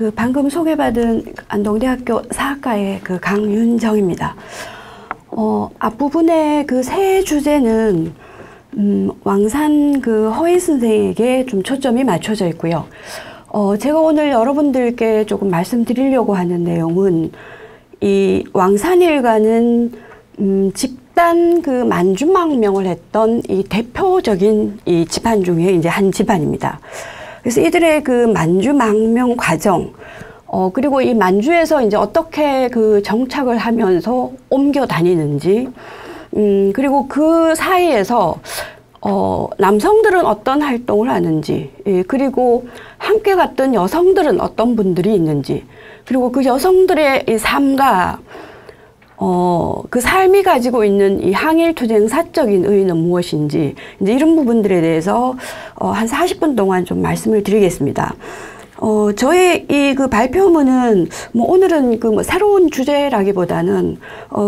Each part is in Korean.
그 방금 소개받은 안동대학교 사학과의 그 강윤정입니다. 앞부분의 그 세 주제는 왕산 그 허위 선생에게 좀 초점이 맞춰져 있고요. 제가 오늘 여러분들께 조금 말씀드리려고 하는 내용은 이 왕산일가는 집단 그 만주망명을 했던 이 대표적인 이 집안 중에 이제 한 집안입니다. 그래서 이들의 그 만주망명 과정, 그리고 이 만주에서 이제 어떻게 그 정착을 하면서 옮겨 다니는지, 그리고 그 사이에서 남성들은 어떤 활동을 하는지, 그리고 함께 갔던 여성들은 어떤 분들이 있는지, 그리고 그 여성들의 이 삶과 그 삶이 가지고 있는 이 항일투쟁 사적인 의의는 무엇인지, 이제 이런 부분들에 대해서 한 40분 동안 좀 말씀을 드리겠습니다. 저의 이 그 발표문은 뭐 오늘은 그 뭐 새로운 주제라기보다는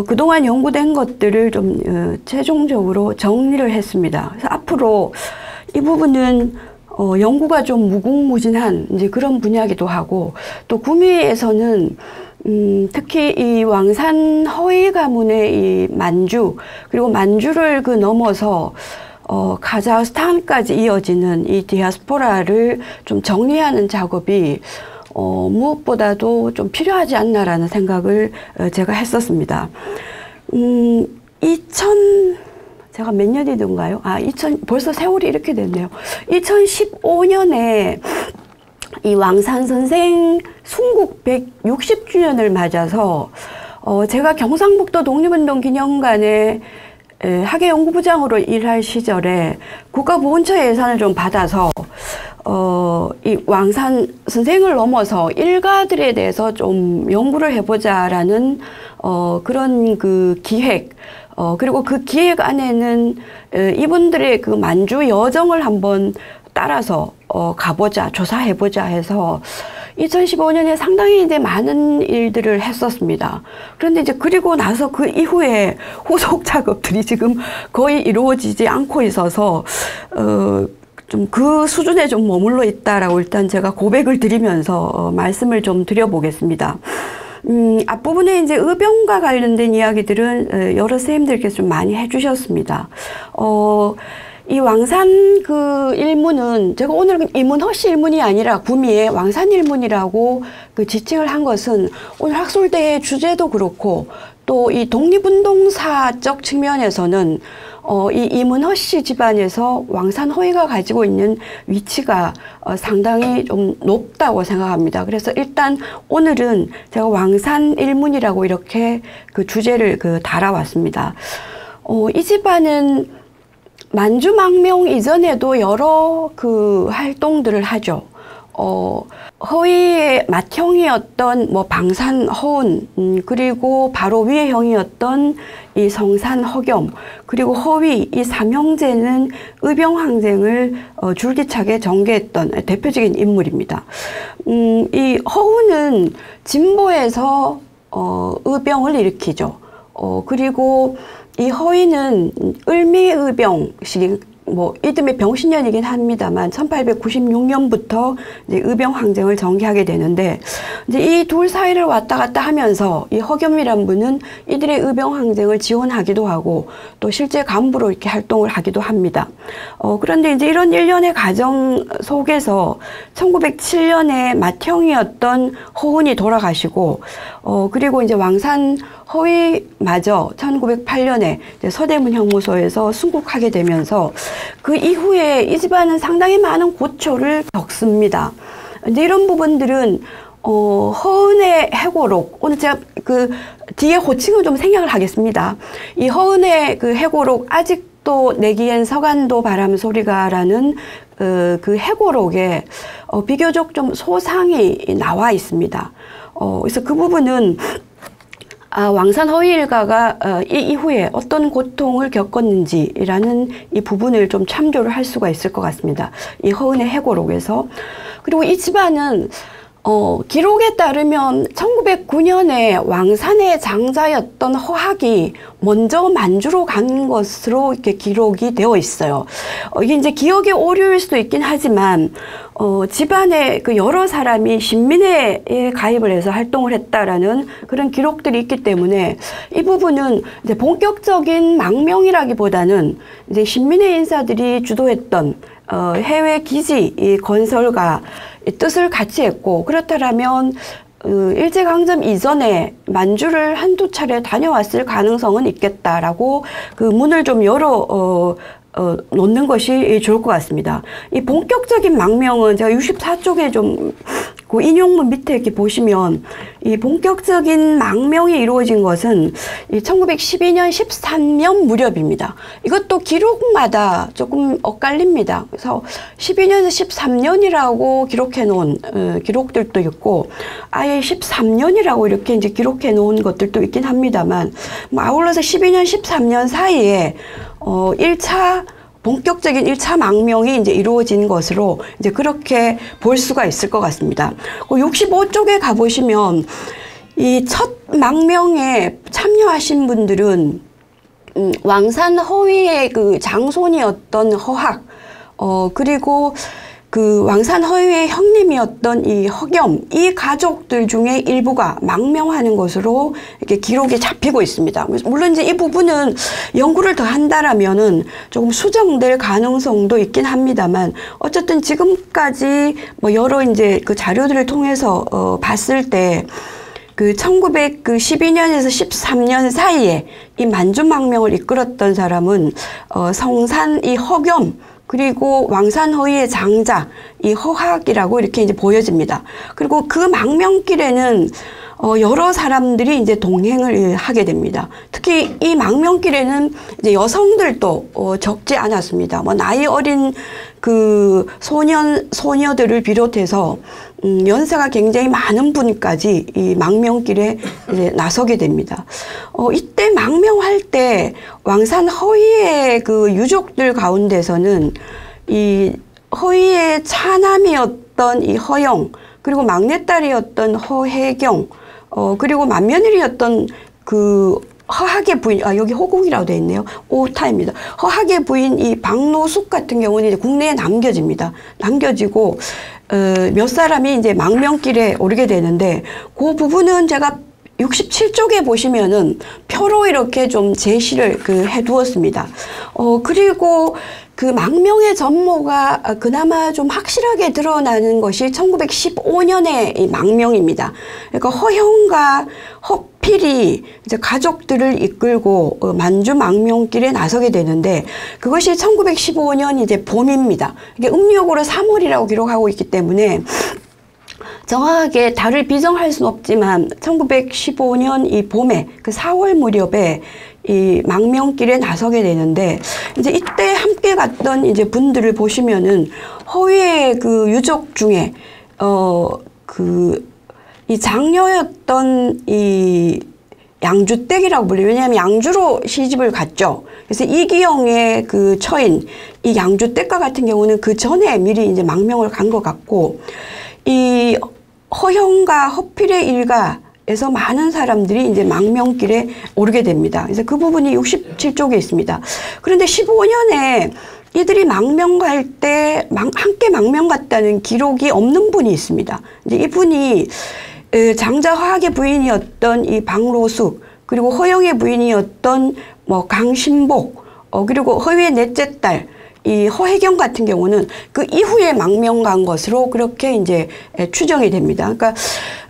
그동안 연구된 것들을 좀 최종적으로 정리를 했습니다. 그래서 앞으로 이 부분은 연구가 좀 무궁무진한 이제 그런 분야기도 하고, 또 구미에서는 특히 이 왕산 허위 가문의 이 만주, 그리고 만주를 그 넘어서 카자흐스탄까지 이어지는 이 디아스포라를 좀 정리하는 작업이 무엇보다도 좀 필요하지 않나라는 생각을 제가 했었습니다. 제가 몇 년이 된가요? 벌써 세월이 이렇게 됐네요. 2015년에 이 왕산 선생 순국 160주년을 맞아서 제가 경상북도 독립운동 기념관에 학예연구부장으로 일할 시절에 국가보훈처 예산을 좀 받아서 이 왕산 선생을 넘어서 일가들에 대해서 좀 연구를 해보자라는 그런 그 기획, 그리고 그 기획 안에는 이분들의 그 만주 여정을 한번 따라서 가보자, 조사해보자 해서 2015년에 상당히 이제 많은 일들을 했었습니다. 그런데 이제 그리고 나서 그 이후에 후속 작업들이 지금 거의 이루어지지 않고 있어서 좀 그 수준에 좀 머물러 있다라고 일단 제가 고백을 드리면서 말씀을 좀 드려보겠습니다. 앞부분에 이제 의병과 관련된 이야기들은 여러 선생님들께서 좀 많이 해주셨습니다. 이 왕산 그 일문은 제가 오늘 이문허씨 일문이 아니라 구미의 왕산 일문이라고 그 지칭을 한 것은 오늘 학술대의 주제도 그렇고, 또 이 독립운동사적 측면에서는 이 이문허씨 집안에서 왕산 허위가 가지고 있는 위치가 상당히 좀 높다고 생각합니다. 그래서 일단 오늘은 제가 왕산 일문이라고 이렇게 그 주제를 그 달아왔습니다. 이 집안은 만주망명 이전에도 여러 그 활동들을 하죠. 허위의 맏형이었던 뭐 방산 허운, 그리고 바로 위의 형이었던 이 성산 허겸, 그리고 허위 이 삼형제는 의병항쟁을 줄기차게 전개했던 대표적인 인물입니다. 이 허운은 진보에서 의병을 일으키죠. 그리고 이 허위는 을미의병식이 뭐 이듬해 병신년이긴 합니다만 1896년부터 이제 의병항쟁을 전개하게 되는데, 이제 이 둘 사이를 왔다 갔다 하면서 이 허겸이란 분은 이들의 의병항쟁을 지원하기도 하고 또 실제 간부로 이렇게 활동을 하기도 합니다. 그런데 이제 이런 일련의 과정 속에서 1907년에 맏형이었던 허운이 돌아가시고, 그리고 이제 왕산 허위마저 1908년에 서대문 형무소에서 순국하게 되면서 그 이후에 이 집안은 상당히 많은 고초를 겪습니다. 근데 이런 부분들은 허은의 해고록, 오늘 제가 그 뒤에 호칭을 좀 생략을 하겠습니다. 이 허은의 그 해고록, 아직도 내기엔 서간도 바람 소리가라는 그 해고록에 비교적 좀 소상히 나와 있습니다. 그래서 그 부분은 왕산 허위 일가가 이 이후에 어떤 고통을 겪었는지라는 이 부분을 좀 참조를 할 수가 있을 것 같습니다. 이 허은의 해고록에서. 그리고 이 집안은 기록에 따르면 1909년에 왕산의 장자였던 허학이 먼저 만주로 간 것으로 이렇게 기록이 되어 있어요. 이게 이제 기억의 오류일 수도 있긴 하지만, 집안의 그 여러 사람이 신민회에 가입을 해서 활동을 했다라는 그런 기록들이 있기 때문에 이 부분은 이제 본격적인 망명이라기보다는 이제 신민회 인사들이 주도했던 해외 기지 이 건설과 뜻을 같이 했고, 그렇다면 일제강점 이전에 만주를 한두 차례 다녀왔을 가능성은 있겠다라고 그 문을 좀 열어 놓는 것이 좋을 것 같습니다. 이 본격적인 망명은 제가 64쪽에 좀 그 인용문 밑에 이렇게 보시면 이 본격적인 망명이 이루어진 것은 이 1912년 13년 무렵입니다. 이것도 기록마다 조금 엇갈립니다. 그래서 12년에서 13년이라고 기록해 놓은 기록들도 있고 아예 13년이라고 이렇게 이제 기록해 놓은 것들도 있긴 합니다만, 아울러서 12년 13년 사이에 1차 본격적인 1차 망명이 이제 이루어진 것으로 이제 그렇게 볼 수가 있을 것 같습니다. 65쪽에 가보시면 이 첫 망명에 참여하신 분들은 왕산 허위의 그 장손이었던 허학, 그리고 그 왕산 허위의 형님이었던 이 허겸, 이 가족들 중에 일부가 망명하는 것으로 이렇게 기록이 잡히고 있습니다. 물론 이제 이 부분은 연구를 더 한다라면은 조금 수정될 가능성도 있긴 합니다만, 어쨌든 지금까지 뭐 여러 이제 그 자료들을 통해서 봤을 때 그 1912년에서 13년 사이에 이 만주망명을 이끌었던 사람은 성산 이 허겸, 그리고 왕산허위의 장자, 이 허학이라고 이렇게 이제 보여집니다. 그리고 그 망명길에는 여러 사람들이 이제 동행을 하게 됩니다. 특히 이 망명길에는 이제 여성들도 적지 않았습니다. 뭐 나이 어린 그 소녀들을 비롯해서 연세가 굉장히 많은 분까지 이 망명길에 이제 나서게 됩니다. 이때 망명할 때 왕산 허위의 그 유족들 가운데서는 이 허위의 차남이었던 이 허영, 그리고 막내딸이었던 허혜경, 그리고 맏며느리였던 그 허학의 부인, 여기 호국이라고 되어 있네요. 오타입니다. 허학의 부인 이 박노숙 같은 경우는 이제 국내에 남겨집니다. 남겨지고, 몇 사람이 이제 망명길에 오르게 되는데, 그 부분은 제가 67쪽에 보시면은 표로 이렇게 좀 제시를 해두었습니다. 그리고 그 망명의 전모가 그나마 좀 확실하게 드러나는 것이 1915년의 이 망명입니다. 그러니까 허형과 허필이 이제 가족들을 이끌고 만주 망명길에 나서게 되는데, 그것이 1915년 이제 봄입니다. 이게 음력으로 3월이라고 기록하고 있기 때문에 정확하게 달을 비정할 수는 없지만 1915년 이 봄에 그 4월 무렵에 이 망명길에 나서게 되는데, 이제 이때 함께 갔던 이제 분들을 보시면은 허위의 그 유족 중에 이 장녀였던 이 양주댁이라고 불려요. 왜냐하면 양주로 시집을 갔죠. 그래서 이기영의 그 처인 이 양주댁과 같은 경우는 그 전에 미리 이제 망명을 간 것 같고, 이 허형과 허필의 일가에서 많은 사람들이 이제 망명길에 오르게 됩니다. 그래서 그 부분이 67쪽에 있습니다. 그런데 15년에 이들이 망명 갈 때 함께 망명 갔다는 기록이 없는 분이 있습니다. 이제 이분이 장자 허학의 부인이었던 이 박로숙, 그리고 허영의 부인이었던 뭐 강신복, 그리고 허위의 넷째 딸 이 허혜경 같은 경우는 그 이후에 망명 간 것으로 그렇게 이제 추정이 됩니다. 그러니까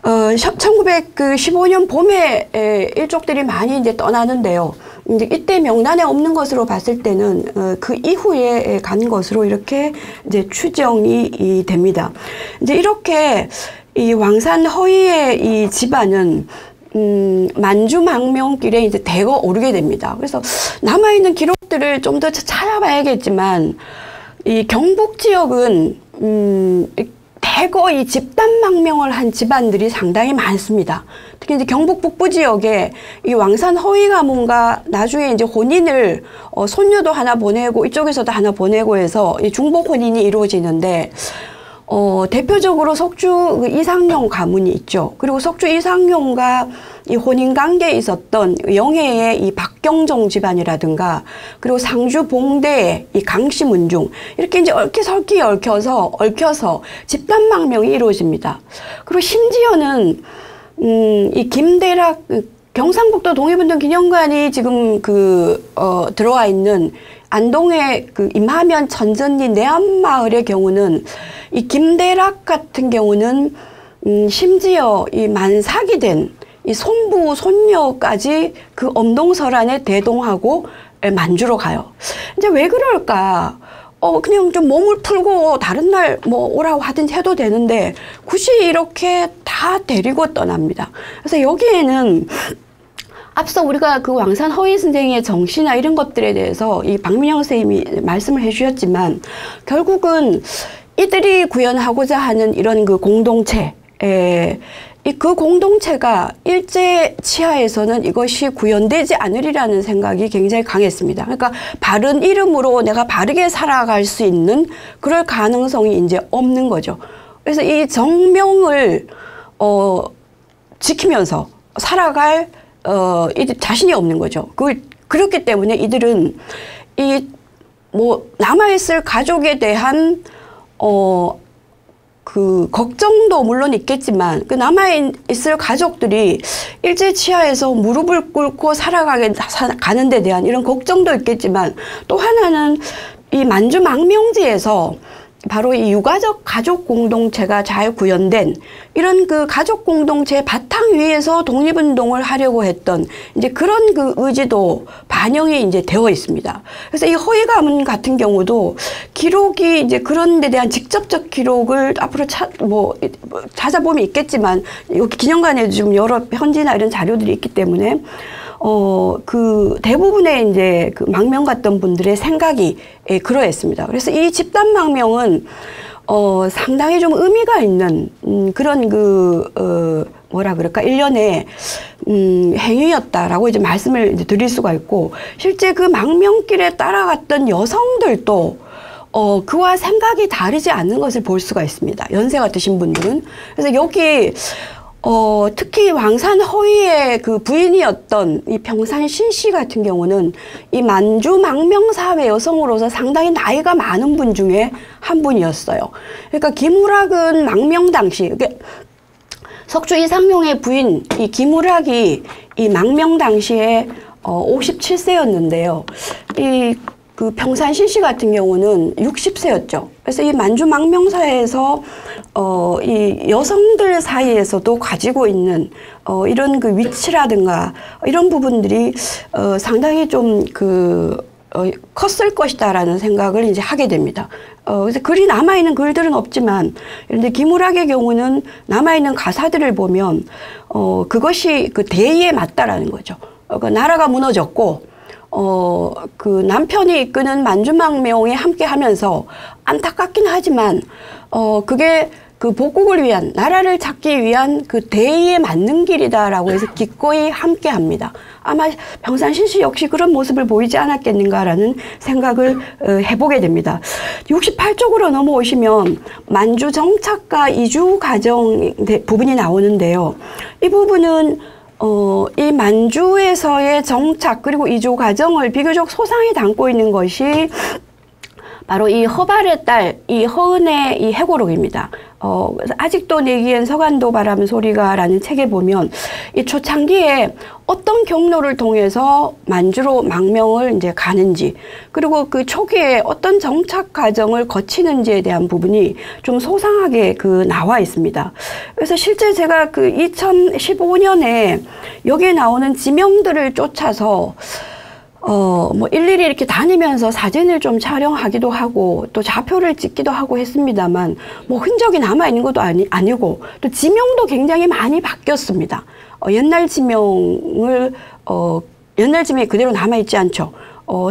1915년 봄에 일족들이 많이 이제 떠나는데요. 이제 이때 명단에 없는 것으로 봤을 때는 그 이후에 간 것으로 이렇게 이제 추정이 됩니다. 이제 이렇게 이 왕산 허위의 이 집안은 만주 망명길에 이제 대거 오르게 됩니다. 그래서 남아있는 기록들을 좀 더 찾아봐야겠지만, 이 경북 지역은 대거 이 집단 망명을 한 집안들이 상당히 많습니다. 특히 이제 경북 북부 지역에 이 왕산 허위 가문과 나중에 이제 혼인을 손녀도 하나 보내고 이쪽에서도 하나 보내고 해서 이 중복 혼인이 이루어지는데, 대표적으로 석주 그 이상용 가문이 있죠. 그리고 석주 이상용과 이 혼인 관계에 있었던 영해의 이 박경종 집안이라든가, 그리고 상주 봉대의 이 강씨문중, 이렇게 이제 얽히설키 얽혀서 집단망명이 이루어집니다. 그리고 심지어는 이 김대락 경상북도 독립운동 기념관이 지금 들어와 있는 안동의 그 임하면 천전리 내암마을의 경우는, 이 김대락 같은 경우는 심지어 이 만삭이 된 이 손부 손녀까지 그 엄동설안에 대동하고 만주로 가요. 이제 왜 그럴까? 그냥 좀 몸을 풀고 다른 날 뭐 오라고 하든지 해도 되는데 굳이 이렇게 다 데리고 떠납니다. 그래서 여기에는 앞서 우리가 그 왕산 허위 선생의 정신이나 이런 것들에 대해서 이 박민영 선생님이 말씀을 해주셨지만, 결국은 이들이 구현하고자 하는 이런 그 공동체, 그 공동체가 일제 치하에서는 이것이 구현되지 않으리라는 생각이 굉장히 강했습니다. 그러니까 바른 이름으로 내가 바르게 살아갈 수 있는 그럴 가능성이 이제 없는 거죠. 그래서 이 정명을 지키면서 살아갈 이들 자신이 없는 거죠. 그렇기 때문에 이들은 남아있을 가족에 대한 그 걱정도 물론 있겠지만, 그 남아있을 가족들이 일제 치하에서 무릎을 꿇고 가는 데 대한 이런 걱정도 있겠지만, 또 하나는 이 만주 망명지에서 바로 이 유가적 가족 공동체가 잘 구현된 이런 그 가족 공동체 바탕 위에서 독립운동을 하려고 했던 이제 그런 그 의지도 반영이 이제 되어 있습니다. 그래서 이 허위 가문 같은 경우도 기록이 이제 그런 데 대한 직접적 기록을 앞으로 찾아보면 있겠지만, 여기 기념관에 지금 여러 편지나 이런 자료들이 있기 때문에 그 대부분의 이제 그 망명 갔던 분들의 생각이 그러했습니다. 그래서 이 집단 망명은 상당히 좀 의미가 있는 그런 뭐라 그럴까, 일련의 행위였다라고 이제 말씀을 이제 드릴 수가 있고, 실제 그 망명길에 따라갔던 여성들도 그와 생각이 다르지 않는 것을 볼 수가 있습니다. 연세가 드신 분들은. 그래서 여기 특히 왕산 허위의 그 부인이었던 이 평산 신씨 같은 경우는 이 만주 망명사회 여성으로서 상당히 나이가 많은 분 중에 한 분이었어요. 그러니까 김우락은 망명 당시, 석주 이상용의 부인 이 김우락이 이 망명 당시에 57세였는데요. 그 평산 신씨 같은 경우는 60세였죠. 그래서 이 만주 망명사에서 이 여성들 사이에서도 가지고 있는 이런 그 위치라든가 이런 부분들이 상당히 좀 컸을 것이다라는 생각을 이제 하게 됩니다. 그래서 글이 남아있는 글들은 없지만, 그런데 김우락의 경우는 남아있는 가사들을 보면 그것이 그 대의에 맞다라는 거죠. 그 나라가 무너졌고 그 남편이 이끄는 만주망명에 함께 하면서 안타깝긴 하지만 그게 그 복국을 위한, 나라를 찾기 위한 그 대의에 맞는 길이다라고 해서 기꺼이 함께 합니다. 아마 평산 신씨 역시 그런 모습을 보이지 않았겠는가라는 생각을 해보게 됩니다. 68쪽으로 넘어오시면 만주 정착과 이주 과정 부분이 나오는데요. 이 부분은 이 만주에서의 정착 그리고 이주 과정을 비교적 소상히 담고 있는 것이 바로 이 허발의 딸, 이 허은의 이 해고록입니다. 그래서 아직도 내기엔 서간도 바람 소리가 라는 책에 보면 이 초창기에 어떤 경로를 통해서 만주로 망명을 이제 가는지, 그리고 그 초기에 어떤 정착 과정을 거치는지에 대한 부분이 좀 소상하게 나와 있습니다. 그래서 실제 제가 2015년에 여기에 나오는 지명들을 쫓아서 뭐 일일이 이렇게 다니면서 사진을 좀 촬영하기도 하고 또 좌표를 찍기도 하고 했습니다만, 뭐 흔적이 남아있는 것도 아니고 또 지명도 굉장히 많이 바뀌었습니다. 옛날 지명이 그대로 남아있지 않죠.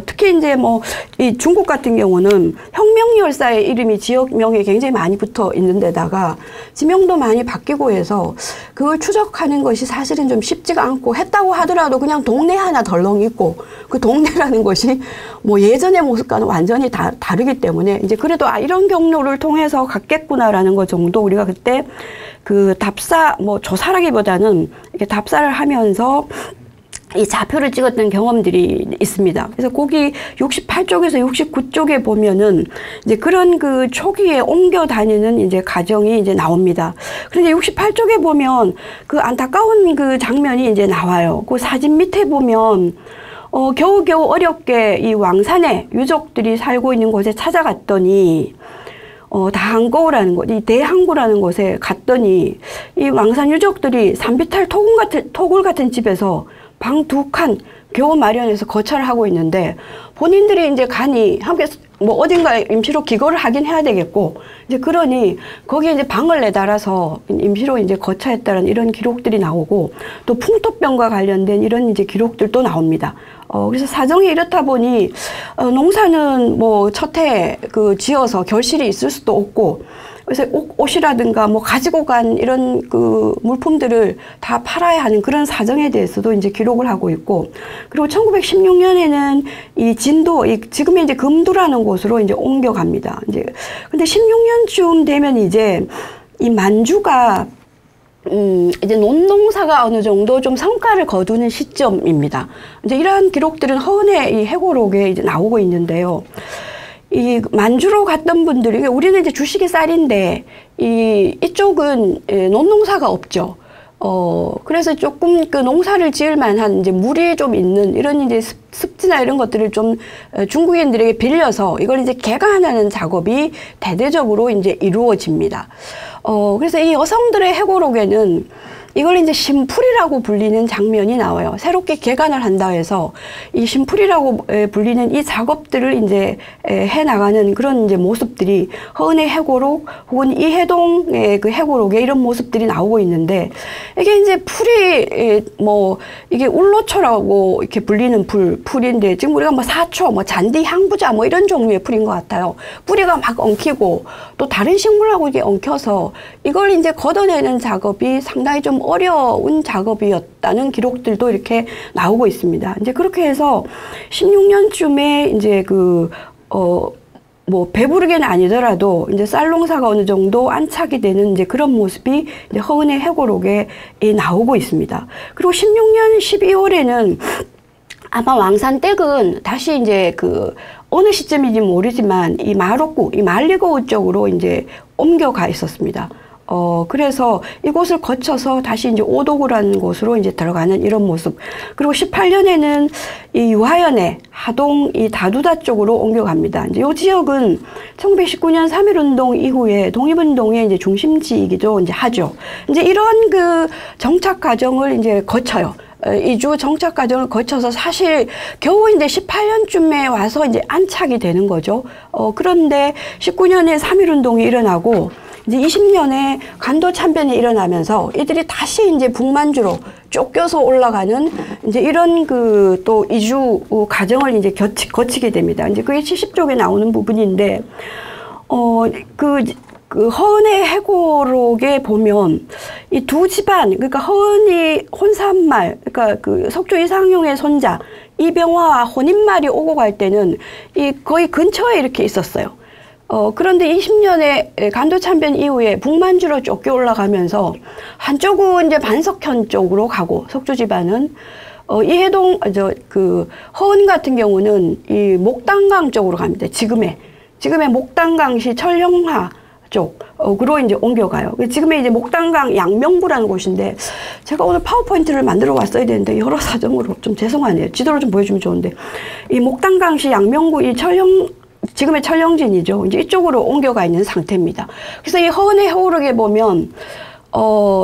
특히 이제 뭐 이 중국 같은 경우는 혁명열사의 이름이 지역명에 굉장히 많이 붙어 있는 데다가 지명도 많이 바뀌고 해서 그걸 추적하는 것이 사실은 좀 쉽지가 않고, 했다고 하더라도 그냥 동네 하나 덜렁 있고 그 동네라는 것이 뭐 예전의 모습과는 완전히 다르기 때문에 이제 그래도 이런 경로를 통해서 갔겠구나라는 것 정도 우리가 그때 그 답사 뭐 조사라기보다는 이렇게 답사를 하면서 이 좌표를 찍었던 경험들이 있습니다. 그래서 거기 68쪽에서 69쪽에 보면은 이제 그런 그 초기에 옮겨 다니는 이제 과정이 이제 나옵니다. 그런데 68쪽에 보면 그 안타까운 그 장면이 이제 나와요. 그 사진 밑에 보면 겨우겨우 어렵게 이 왕산에 유족들이 살고 있는 곳에 찾아갔더니 다항거우라는 곳, 이 대항구라는 곳에 갔더니 이 왕산 유족들이 산비탈 토굴 같은 집에서 방 2칸 겨우 마련해서 거처를 하고 있는데, 본인들이 이제 가니 함께 뭐 어딘가에 임시로 기거를 하긴 해야 되겠고, 이제 그러니 거기에 이제 방을 내달아서 임시로 이제 거처했다는 이런 기록들이 나오고, 또 풍토병과 관련된 이런 이제 기록들도 나옵니다. 그래서 사정이 이렇다 보니 농사는 뭐 첫해 그 지어서 결실이 있을 수도 없고, 그래서 옷이라든가 뭐 가지고 간 이런 그 물품들을 다 팔아야 하는 그런 사정에 대해서도 이제 기록을 하고 있고, 그리고 1916년에는 이 진도, 지금의 이제 금두라는 곳으로 이제 옮겨갑니다. 이제 근데 16년쯤 되면 이제 이 만주가 이제 논농사가 어느 정도 좀 성과를 거두는 시점입니다. 이제 이러한 기록들은 허은의 이 해고록에 이제 나오고 있는데요. 이 만주로 갔던 분들이, 우리는 이제 주식이 쌀인데 이쪽은 논농사가 없죠. 그래서 조금 그 농사를 지을 만한 이제 물이 좀 있는 이런 이제 습지나 이런 것들을 좀 중국인들에게 빌려서 이걸 이제 개간하는 작업이 대대적으로 이제 이루어집니다. 그래서 이 여성들의 해고록에는 이걸 이제 심풀이라고 불리는 장면이 나와요. 새롭게 개간을 한다 해서 이 심풀이라고 불리는 이 작업들을 이제 해 나가는 그런 이제 모습들이 허은의 해고록 혹은 이해동의 그 해고록에 이런 모습들이 나오고 있는데, 이게 이제 풀이 뭐 이게 울로초라고 이렇게 불리는 풀인데, 지금 우리가 뭐 사초, 뭐 잔디, 향부자 뭐 이런 종류의 풀인 것 같아요. 뿌리가 막 엉키고 또 다른 식물하고 이게 엉켜서 이걸 이제 걷어내는 작업이 상당히 좀 어려운 작업이었다는 기록들도 이렇게 나오고 있습니다. 이제 그렇게 해서 16년쯤에 이제 뭐 배부르게는 아니더라도 이제 쌀농사가 어느 정도 안착이 되는 이제 그런 모습이 이제 허은의 해고록에 나오고 있습니다. 그리고 16년 12월에는 아마 왕산댁은 다시 이제 어느 시점인지 모르지만 이 마록구, 이 말리고우 쪽으로 이제 옮겨가 있었습니다. 그래서 이곳을 거쳐서 다시 이제 오도구라는 곳으로 이제 들어가는 이런 모습. 그리고 18년에는 이 유하연의 하동 이 다두다 쪽으로 옮겨갑니다. 이제 이 지역은 1919년 3.1운동 이후에 독립운동의 이제 중심지이기도 이제 하죠. 이제 이런 그 정착 과정을 이제 거쳐요. 이주 정착 과정을 거쳐서 사실 겨우 이제 18년쯤에 와서 이제 안착이 되는 거죠. 그런데 19년에 3.1운동이 일어나고, 이제 20년에 간도 참변이 일어나면서 이들이 다시 이제 북만주로 쫓겨서 올라가는 이제 이런 또 이주 과정을 이제 거치게 됩니다. 이제 그게 70쪽에 나오는 부분인데, 그 허은의 해고록에 보면 이 두 집안, 그러니까 허은이 혼사말, 그러니까 그 석조 이상용의 손자 이병화와 혼인말이 오고 갈 때는 거의 근처에 이렇게 있었어요. 그런데 20년에 간도 참변 이후에 북만주로 쫓겨 올라가면서 한쪽은 이제 반석현 쪽으로 가고, 석조 집안은 이해동 허은 같은 경우는 이 목당강 쪽으로 갑니다. 지금의 목당강시 철영화 쪽으로 이제 옮겨가요. 지금의 이제 목당강 양명구라는 곳인데, 제가 오늘 파워포인트를 만들어 왔어야 되는데 여러 사정으로 좀 죄송하네요. 지도를 좀 보여주면 좋은데, 이 목당강시 양명구 지금의 철영진이죠. 이제 이쪽으로 옮겨가 있는 상태입니다. 그래서 이 허은의 해고록에 보면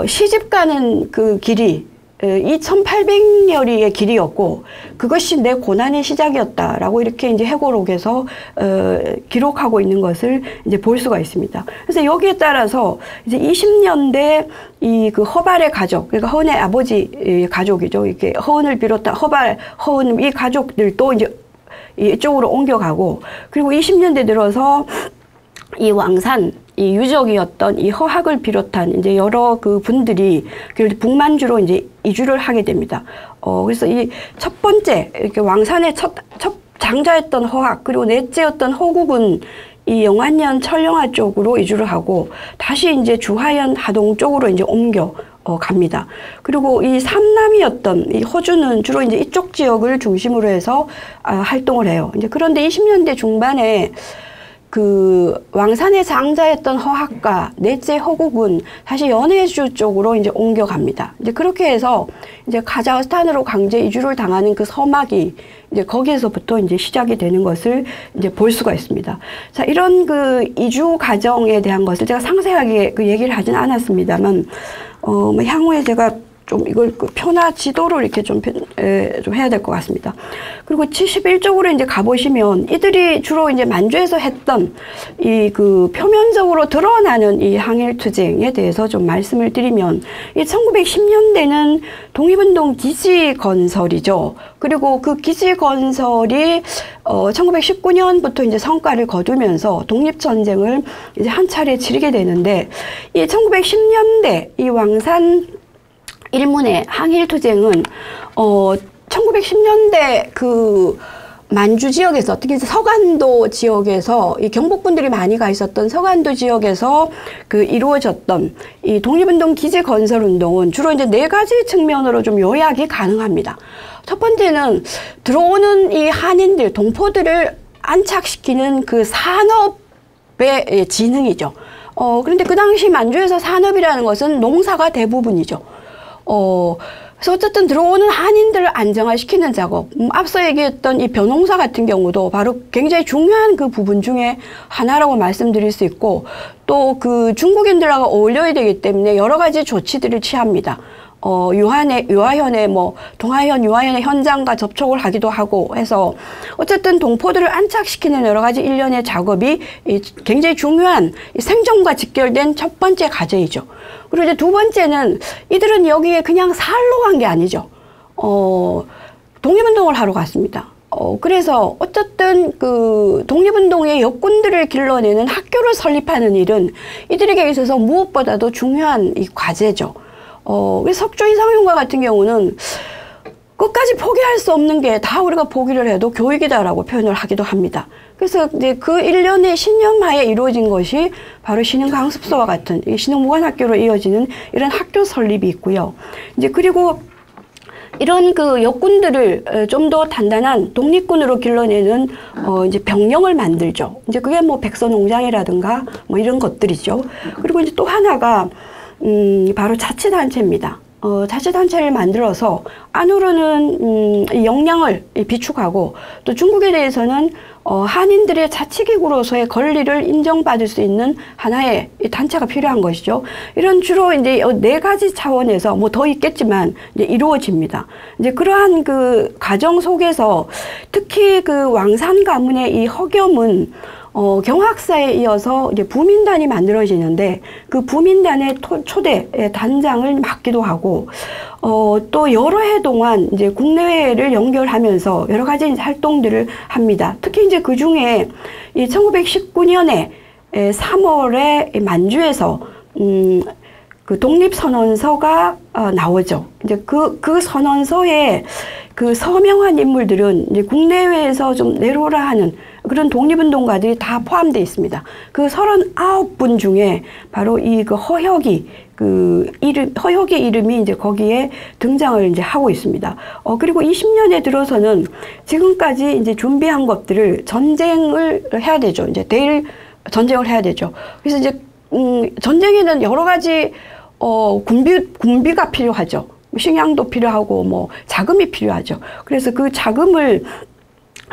시집 가는 그 길이 2,800여리의 길이었고, 그것이 내 고난의 시작이었다라고 이렇게 이제 해고록에서 기록하고 있는 것을 이제 볼 수가 있습니다. 그래서 여기에 따라서 이제 20년대 그 허발의 가족, 그러니까 허은의 아버지 가족이죠. 이렇게 허은을 비롯한 허은 이 가족들도 이제 이쪽으로 옮겨가고, 그리고 20년대 들어서 이 왕산, 이 유적이었던 이 허학을 비롯한 이제 여러 그 분들이 북만주로 이제 이주를 하게 됩니다. 그래서 이 첫 번째, 이렇게 왕산의 첫 장자였던 허학, 그리고 넷째였던 허국은 이 영안년 철영화 쪽으로 이주를 하고, 다시 이제 주하연 하동 쪽으로 이제 옮겨 갑니다. 그리고 이 삼남이었던 이 호주는 주로 이제 이쪽 지역을 중심으로 해서 활동을 해요. 이제 그런데 20년대 중반에 그 왕산의 장자였던 허학과 넷째 허국은 다시 연해주 쪽으로 이제 옮겨갑니다. 이제 그렇게 해서 이제 카자흐스탄으로 강제 이주를 당하는 그 서막이 이제 거기에서부터 이제 시작이 되는 것을 이제 볼 수가 있습니다. 자, 이런 그 이주 과정에 대한 것을 제가 상세하게 그 얘기를 하진 않았습니다만, 뭐 향후에 제가 좀 이걸 그 표나 지도로 이렇게 좀 해야 될 것 같습니다. 그리고 71쪽으로 이제 가보시면 이들이 주로 이제 만주에서 했던 이 그 표면적으로 드러나는 이 항일투쟁에 대해서 좀 말씀을 드리면, 이 1910년대는 독립운동 기지 건설이죠. 그리고 그 기지 건설이 1919년부터 이제 성과를 거두면서 독립전쟁을 이제 한 차례 치르게 되는데, 이 1910년대 이 왕산 일문의 항일투쟁은 1910년대 그 만주 지역에서, 특히 서간도 지역에서, 이 경복분들이 많이 가 있었던 서간도 지역에서 그 이루어졌던 이 독립운동 기지 건설 운동은 주로 이제 4가지 측면으로 좀 요약이 가능합니다. 첫 번째는 들어오는 이 한인들, 동포들을 안착시키는 그 산업의 진흥이죠. 그런데 그 당시 만주에서 산업이라는 것은 농사가 대부분이죠. 그래서 어쨌든 들어오는 한인들을 안정화시키는 작업, 앞서 얘기했던 이 벼농사 같은 경우도 바로 굉장히 중요한 그 부분 중에 하나라고 말씀드릴 수 있고, 또 그 중국인들하고 어울려야 되기 때문에 여러 가지 조치들을 취합니다. 유아현의 뭐 동아현, 유아현의 현장과 접촉을 하기도 하고 해서 어쨌든 동포들을 안착시키는 여러 가지 일련의 작업이 굉장히 중요한 생존과 직결된 첫 번째 과제이죠. 그리고 이제 두 번째는 이들은 여기에 그냥 살러 간 게 아니죠. 독립운동을 하러 갔습니다. 그래서 어쨌든 그 독립운동의 역군들을 길러내는 학교를 설립하는 일은 이들에게 있어서 무엇보다도 중요한 이 과제죠. 석조 이상용과 같은 경우는 끝까지 포기할 수 없는 게 다 우리가 포기를 해도 교육이다라고 표현을 하기도 합니다. 그래서 이제 그 일련의 신념하에 이루어진 것이 바로 신흥강습소와 같은 신흥무관학교로 이어지는 이런 학교 설립이 있고요. 이제 그리고 이런 그 역군들을 좀 더 단단한 독립군으로 길러내는 이제 병력을 만들죠. 이제 그게 뭐 백서농장이라든가 뭐 이런 것들이죠. 그리고 이제 또 하나가 바로 자치단체입니다. 자치단체를 만들어서 안으로는 역량을 비축하고, 또 중국에 대해서는 한인들의 자치기구로서의 권리를 인정받을 수 있는 하나의 단체가 필요한 것이죠. 이런 주로 이제 4가지 차원에서 뭐 더 있겠지만 이제 이루어집니다. 이제 그러한 그 과정 속에서 특히 그 왕산 가문의 이 허겸은 경학사에 이어서 이제 부민단이 만들어지는데, 그 부민단의 초대 단장을 맡기도 하고, 또 여러 해 동안 이제 국내외를 연결하면서 여러 가지 활동들을 합니다. 특히 이제 그 중에 이 1919년에 3월에 만주에서 그 독립선언서가 나오죠. 이제 그 선언서에 그 서명한 인물들은 이제 국내외에서 좀 내로라 하는 그런 독립운동가들이 다 포함되어 있습니다. 그 39분 중에 바로 이 그 허혁의 이름이 이제 거기에 등장을 이제 하고 있습니다. 그리고 20년에 들어서는 지금까지 이제 준비한 것들을 전쟁을 해야 되죠. 이제 대일 전쟁을 해야 되죠. 그래서 이제 전쟁에는 여러 가지 군비가 필요하죠. 식량도 필요하고 뭐 자금이 필요하죠. 그래서 그 자금을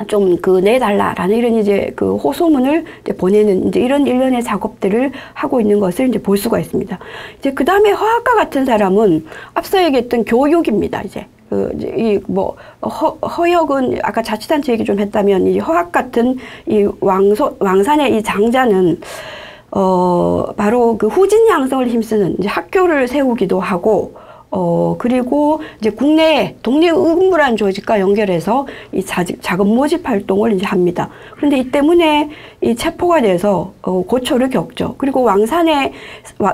좀 그 내달라라는 이런 이제 그 호소문을 이제 보내는 이제 이런 일련의 작업들을 하고 있는 것을 이제 볼 수가 있습니다. 이제 그 다음에 허학과 같은 사람은 앞서 얘기했던 교육입니다. 이제 이 뭐 허혁은 아까 자치단체 얘기 좀 했다면, 이 허학 같은 이 왕산의 이 장자는 바로 그 후진 양성을 힘쓰는 이제 학교를 세우기도 하고, 그리고 이제 국내 독립의금부라는 조직과 연결해서 이 자금 모집 활동을 이제 합니다. 그런데 이 때문에 이 체포가 돼서 고초를 겪죠. 그리고 왕산의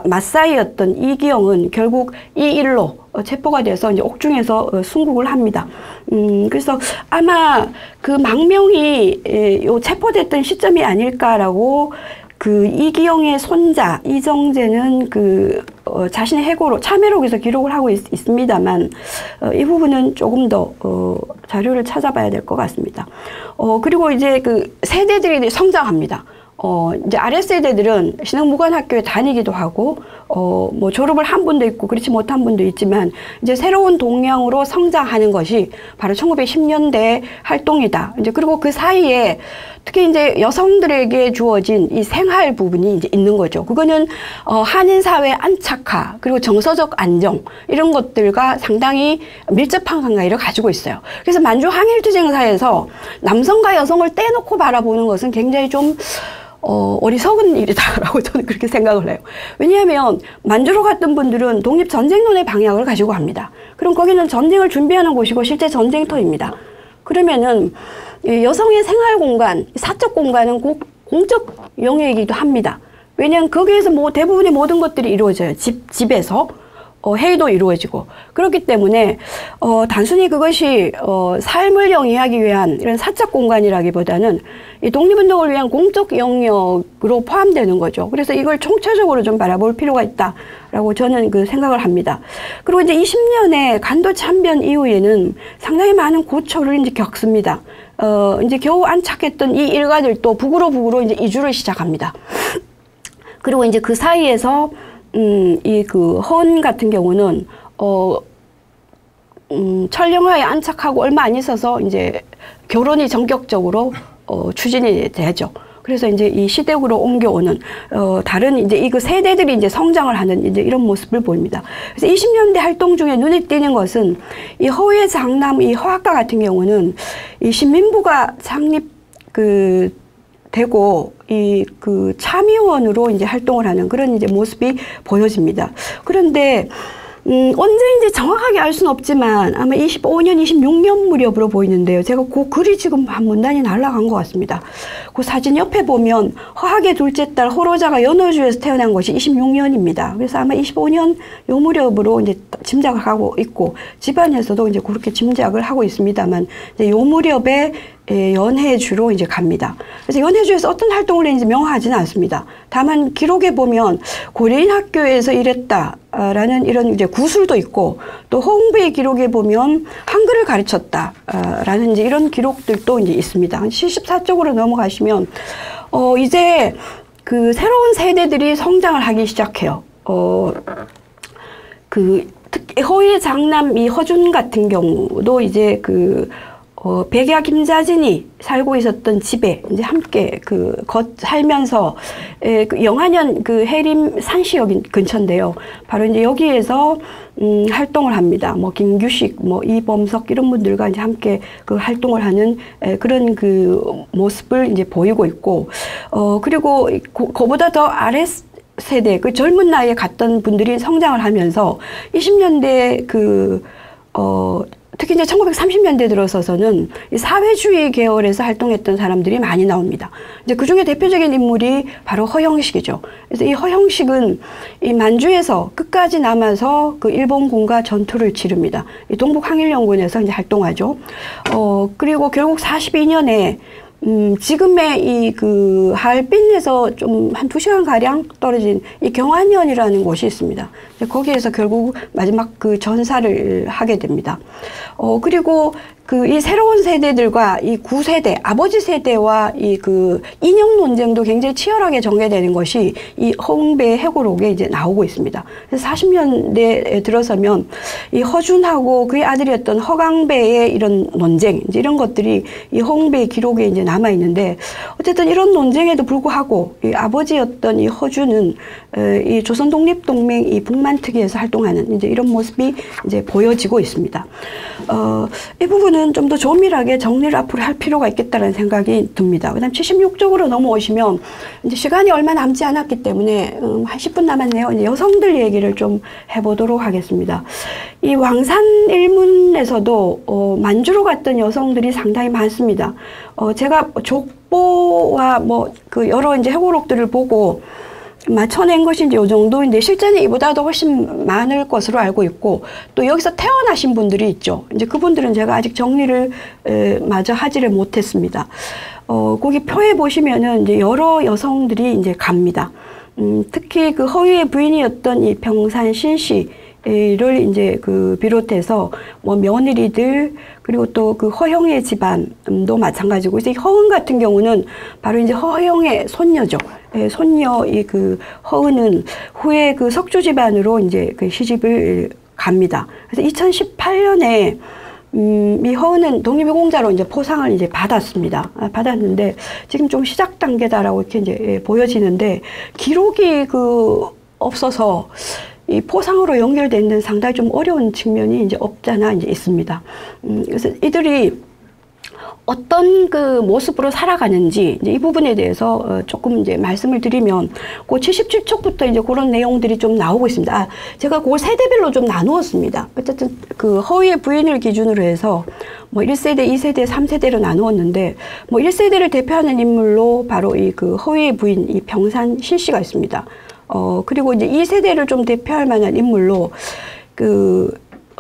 맞사이였던 이기영은 결국 이 일로 체포가 돼서 이제 옥중에서 순국을 합니다. 그래서 아마 그 망명이 요 체포됐던 시점이 아닐까라고 그 이기영의 손자 이정재는 그 자신의 해고로 참여록에서 기록을 하고 있습니다만 이 부분은 조금 더 자료를 찾아봐야 될 것 같습니다. 그리고 이제 그 세대들이 성장합니다. 이제 아랫세대들은 신흥무관학교에 다니기도 하고, 뭐 졸업을 한 분도 있고, 그렇지 못한 분도 있지만, 이제 새로운 동향으로 성장하는 것이 바로 1910년대 활동이다. 이제 그리고 그 사이에 특히 이제 여성들에게 주어진 이 생활 부분이 이제 있는 거죠. 그거는, 한인사회 안착화, 그리고 정서적 안정, 이런 것들과 상당히 밀접한 관계를 가지고 있어요. 그래서 만주 항일투쟁사에서 남성과 여성을 떼놓고 바라보는 것은 굉장히 좀, 어리석은 일이다라고 저는 그렇게 생각을 해요. 왜냐하면 만주로 갔던 분들은 독립전쟁론의 방향을 가지고 갑니다. 그럼 거기는 전쟁을 준비하는 곳이고 실제 전쟁터입니다. 그러면은 여성의 생활 공간, 사적 공간은 공적 영역이기도 합니다. 왜냐하면 거기에서 뭐 대부분의 모든 것들이 이루어져요. 집에서. 회의도 이루어지고 그렇기 때문에 단순히 그것이 삶을 영위하기 위한 이런 사적 공간이라기보다는 이 독립운동을 위한 공적 영역으로 포함되는 거죠. 그래서 이걸 총체적으로 좀 바라볼 필요가 있다라고 저는 그 생각을 합니다. 그리고 이제 20년의 간도 참변 이후에는 상당히 많은 고초를 이제 겪습니다. 이제 겨우 안착했던 이 일가들도 북으로 이제 이주를 시작합니다. 그리고 이제 그 사이에서 이 그 허은 같은 경우는 철령화에 안착하고 얼마 안 있어서 이제 결혼이 전격적으로 추진이 되죠. 그래서 이제 이 시댁으로 옮겨오는 다른 이제 이 그 세대들이 이제 성장을 하는 이제 이런 모습을 보입니다. 그래서 20년대 활동 중에 눈에 띄는 것은 이 허의 장남 이 허학가 같은 경우는 이 신민부가 되고 이 그 참의원으로 이제 활동을 하는 그런 이제 모습이 보여집니다. 그런데 언제인지 정확하게 알 수는 없지만 아마 25년, 26년 무렵으로 보이는데요. 제가 그 글이 지금 한 문단이 날아간 것 같습니다. 그 사진 옆에 보면 허학의 둘째 딸 호로자가 연호주에서 태어난 것이 26년입니다. 그래서 아마 25년 요 무렵으로 이제 짐작을 하고 있고 집안에서도 이제 그렇게 짐작을 하고 있습니다만 이제 요 무렵에 연해주로 이제 갑니다. 그래서 연해주에서 어떤 활동을 했는지 명확하지는 않습니다. 다만 기록에 보면 고려인 학교에서 일했다라는 이런 이제 구술도 있고 또 허웅배의 기록에 보면 한글을 가르쳤다라는 이제 이런 기록들도 이제 있습니다. 74쪽으로 넘어가시면 이제 그 새로운 세대들이 성장을 하기 시작해요. 특히 허의 장남 이 허준 같은 경우도 이제 백야 김자진이 살고 있었던 집에 이제 함께 살면서 영안현 해림 산시역 근처인데요. 바로 이제 여기에서 활동을 합니다. 뭐 김규식, 뭐 이범석 이런 분들과 이제 함께 활동을 하는 그런 모습을 이제 보이고 있고, 그리고 그보다 더 아래 세대, 젊은 나이에 갔던 분들이 성장을 하면서 20년대 특히 이제 1930년대 들어서서는 사회주의 계열에서 활동했던 사람들이 많이 나옵니다. 이제 그 중에 대표적인 인물이 바로 허영식이죠. 그래서 이 허영식은 이 만주에서 끝까지 남아서 일본군과 전투를 치릅니다. 이 동북항일연군에서 이제 활동하죠. 그리고 결국 42년에 지금의 하얼빈에서 좀 한 2시간 가량 떨어진 이 경안현이라는 곳이 있습니다. 거기에서 결국 마지막 전사를 하게 됩니다. 그리고 이 새로운 세대들과 이 구세대, 아버지 세대와 인형 논쟁도 굉장히 치열하게 전개되는 것이 이 허웅배의 해고록에 이제 나오고 있습니다. 그래서 40년대에 들어서면 이 허준하고 그의 아들이었던 허강배의 이런 논쟁, 이제 이런 것들이 이 허웅배의 기록에 이제 남아 있는데 어쨌든 이런 논쟁에도 불구하고 이 아버지였던 이 허준은 이 조선 독립동맹 이 북만특위에서 활동하는 이제 이런 모습이 이제 보여지고 있습니다. 이 부분은 좀 더 조밀하게 정리를 앞으로 할 필요가 있겠다는 생각이 듭니다. 그다음 76쪽으로 넘어오시면 이제 시간이 얼마 남지 않았기 때문에 한 10분 남았네요. 이제 여성들 얘기를 좀 해보도록 하겠습니다. 이 왕산 일문에서도 만주로 갔던 여성들이 상당히 많습니다. 제가 족보와 뭐 그 여러 이제 회고록들을 보고 맞춰낸 것이 이제 요 정도인데 실제는 이보다도 훨씬 많을 것으로 알고 있고 또 여기서 태어나신 분들이 있죠. 이제 그분들은 제가 아직 정리를 마저 하지를 못했습니다. 거기 표에 보시면은 이제 여러 여성들이 이제 갑니다. 특히 그 허위의 부인이었던 이 병산신 씨를 이제 그 비롯해서 뭐 며느리들 그리고 또 그 허영의 집안도 마찬가지고 이제 허은 같은 경우는 바로 이제 허영의 손녀죠. 손녀 이 그 허은은 후에 그 석주 집안으로 이제 그 시집을 갑니다. 그래서 2018년에 이 허은은 독립유공자로 이제 포상을 이제 받았습니다. 받았는데 지금 좀 시작 단계다라고 이렇게 이제 보여지는데 기록이 그 없어서 이 포상으로 연결되는 데는 상당히 좀 어려운 측면이 이제 없잖아 이제 있습니다. 그래서 이들이 어떤 그 모습으로 살아가는지 이제 이 부분에 대해서 조금 이제 말씀을 드리면 그 77쪽부터 이제 그런 내용들이 좀 나오고 있습니다. 제가 그 세대별로 좀 나누었습니다. 어쨌든 그 허위의 부인을 기준으로 해서 뭐 1세대, 2세대, 3세대로 나누었는데 뭐 1세대를 대표하는 인물로 바로 이 그 허위의 부인 이 병산 신씨가 있습니다. 그리고 이제 2세대를 좀 대표할 만한 인물로 그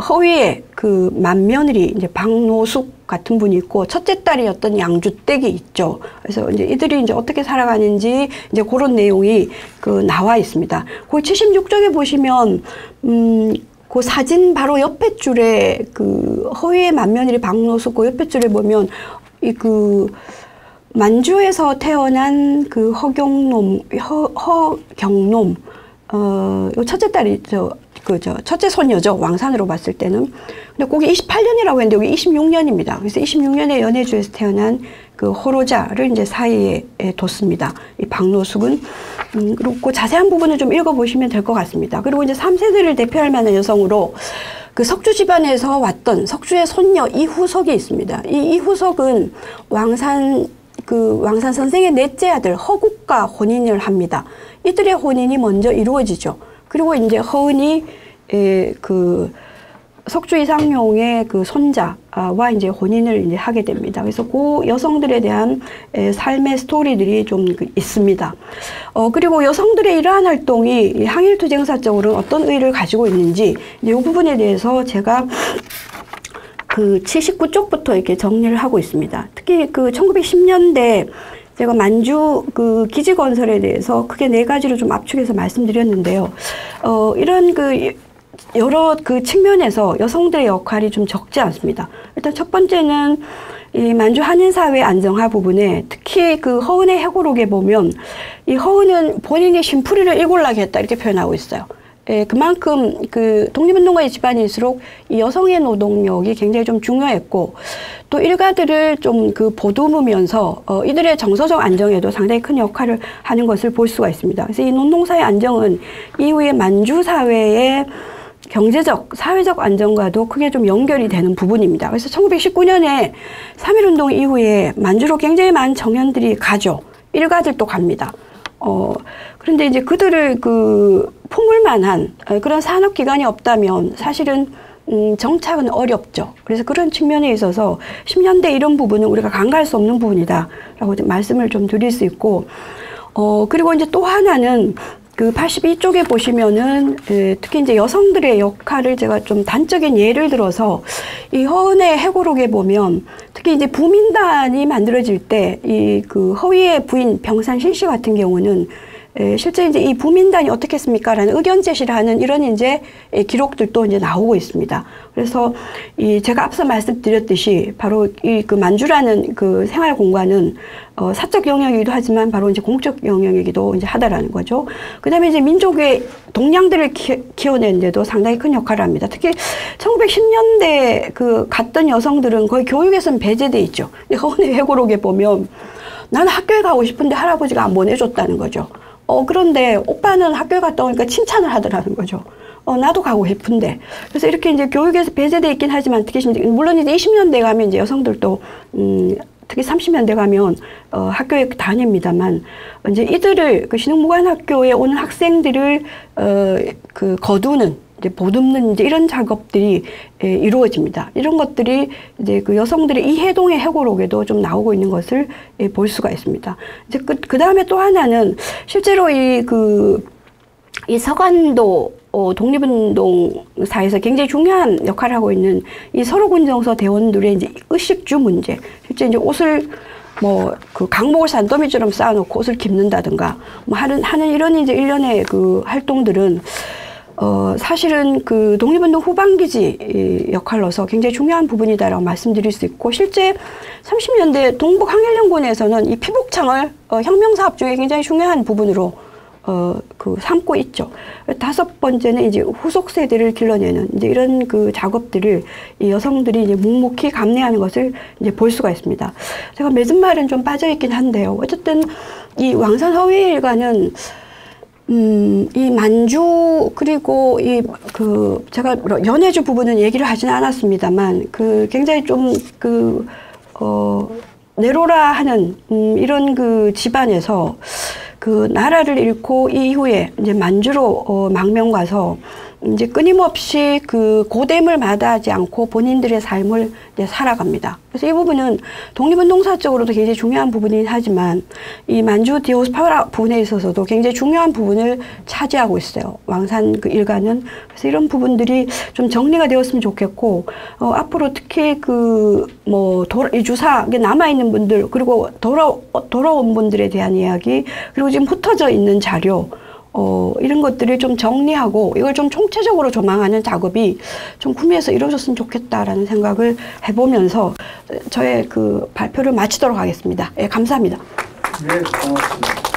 허위의 그 맏며느리 이제 박노숙 같은 분이 있고 첫째 딸이었던 양주댁이 있죠. 그래서 이제 이들이 이제 어떻게 살아가는지 이제 그런 내용이 그 나와 있습니다. 그 76쪽에 보시면 그 사진 바로 옆에 줄에 그 허위의 ηματ며느리 박노숙 그 옆에 줄에 보면 이 그 만주에서 태어난 그 허경놈 요 첫째 딸이 첫째 손녀죠. 왕산으로 봤을 때는. 근데 거기 28년이라고 했는데 여기 26년입니다. 그래서 26년에 연해주에서 태어난 그 호로자를 이제 사이에 뒀습니다. 이 박노숙은. 그리고 그 자세한 부분을 좀 읽어보시면 될 것 같습니다. 그리고 이제 3세대를 대표할 만한 여성으로 그 석주 집안에서 왔던 석주의 손녀 이후석이 있습니다. 이 이후석은 왕산 선생의 넷째 아들 허국과 혼인을 합니다. 이들의 혼인이 먼저 이루어지죠. 그리고 이제 허은이 그 석주 이상용의 그 손자와 이제 혼인을 이제 하게 됩니다. 그래서 그 여성들에 대한 삶의 스토리들이 좀 있습니다. 그리고 여성들의 이러한 활동이 항일투쟁사적으로 어떤 의의를 가지고 있는지 이제 이 부분에 대해서 제가 그 79쪽부터 이렇게 정리를 하고 있습니다. 특히 그 1910년대 제가 만주 그 기지 건설에 대해서 크게 4가지로 좀 압축해서 말씀드렸는데요. 이런 그 여러 그 측면에서 여성들의 역할이 좀 적지 않습니다. 일단 첫 번째는 이 만주 한인사회 안정화 부분에 특히 그 허은의 해고록에 보면 이 허은은 본인의 심풀이를 일골나게 했다 이렇게 표현하고 있어요. 그만큼 그 독립운동가의 집안일수록 이 여성의 노동력이 굉장히 좀 중요했고 또 일가들을 좀 그 보듬으면서 이들의 정서적 안정에도 상당히 큰 역할을 하는 것을 볼 수가 있습니다. 그래서 이 논농사의 안정은 이후에 만주 사회의 경제적, 사회적 안정과도 크게 좀 연결이 되는 부분입니다. 그래서 1919년에 3.1운동 이후에 만주로 굉장히 많은 청년들이 가죠. 일가들도 갑니다. 그런데 이제 그들을 그 품을 만한 그런 산업기관이 없다면 사실은 정착은 어렵죠. 그래서 그런 측면에 있어서 10년대 이런 부분은 우리가 간과할 수 없는 부분이다라고 말씀을 좀 드릴 수 있고, 그리고 이제 또 하나는 그 82쪽에 보시면은 특히 이제 여성들의 역할을 제가 좀 단적인 예를 들어서 이 허은의 해고록에 보면 특히 이제 부민단이 만들어질 때 이 그 허위의 부인 병산신 씨 같은 경우는 실제 이제 이 부민단이 어떻게 했습니까라는 의견 제시를 하는 이런 이제 기록들도 이제 나오고 있습니다. 그래서 이 제가 앞서 말씀드렸듯이 바로 이 그 만주라는 그 생활 공간은 사적 영역이기도 하지만 바로 이제 공적 영역이기도 이제 하다라는 거죠. 그다음에 이제 민족의 동량들을 키워내는데도 상당히 큰 역할을 합니다. 특히 1910년대 그 갔던 여성들은 거의 교육에서는 배제돼 있죠. 근데 허은의 회고록에 보면 나는 학교에 가고 싶은데 할아버지가 안 보내줬다는 거죠. 그런데 오빠는 학교에 갔다 오니까 칭찬을 하더라는 거죠. 나도 가고 싶은데. 그래서 이렇게 이제 교육에서 배제돼 있긴 하지만 특히 물론 이제 20년대 가면 이제 여성들도 특히 30년대 가면 학교에 다닙니다만 이제 이들을 그 신흥무관학교에 오는 학생들을 그 거두는 이제 보듬는 이제 이런 작업들이 이루어집니다. 이런 것들이 이제 그 여성들의 이해동의 해고록에도 좀 나오고 있는 것을 볼 수가 있습니다. 이제 그 다음에 또 하나는 실제로 이 서간도 독립운동사에서 굉장히 중요한 역할을 하고 있는 이 서로군정서 대원들의 이제 의식주 문제. 실제 이제 옷을 그 강목을 산더미처럼 쌓아놓고 옷을 깁는다든가 하는 이런 이제 일련의 그 활동들은 사실은 그 독립운동 후반기지 역할로서 굉장히 중요한 부분이다라고 말씀드릴 수 있고, 실제 30년대 동북항일연군에서는 이 피복창을 혁명사업 중에 굉장히 중요한 부분으로 삼고 있죠. 다섯 번째는 이제 후속 세대를 길러내는 이제 이런 그 작업들을 이 여성들이 이제 묵묵히 감내하는 것을 이제 볼 수가 있습니다. 제가 맺은 말은 좀 빠져있긴 한데요. 어쨌든 이 왕산허위 일가는 이 만주 그리고 제가 연해주 부분은 얘기를 하지는 않았습니다만 굉장히 좀 내로라 하는 이런 그 집안에서 그 나라를 잃고 이후에 이제 만주로 망명 가서 이제 끊임없이 그 고됨을 마다하지 않고 본인들의 삶을 이제 살아갑니다. 그래서 이 부분은 독립운동사적으로도 굉장히 중요한 부분이긴 하지만 이 만주 디오스포라 부분에 있어서도 굉장히 중요한 부분을 차지하고 있어요. 왕산 그 일가는. 그래서 이런 부분들이 좀 정리가 되었으면 좋겠고, 앞으로 특히 이 주사 남아있는 분들 그리고 돌아온 분들에 대한 이야기, 그리고 지금 흩어져 있는 자료, 이런 것들을 좀 정리하고 이걸 좀 총체적으로 조망하는 작업이 좀 구미에서 이루어졌으면 좋겠다라는 생각을 해보면서 저의 그 발표를 마치도록 하겠습니다. 예, 감사합니다. 네, 고맙습니다.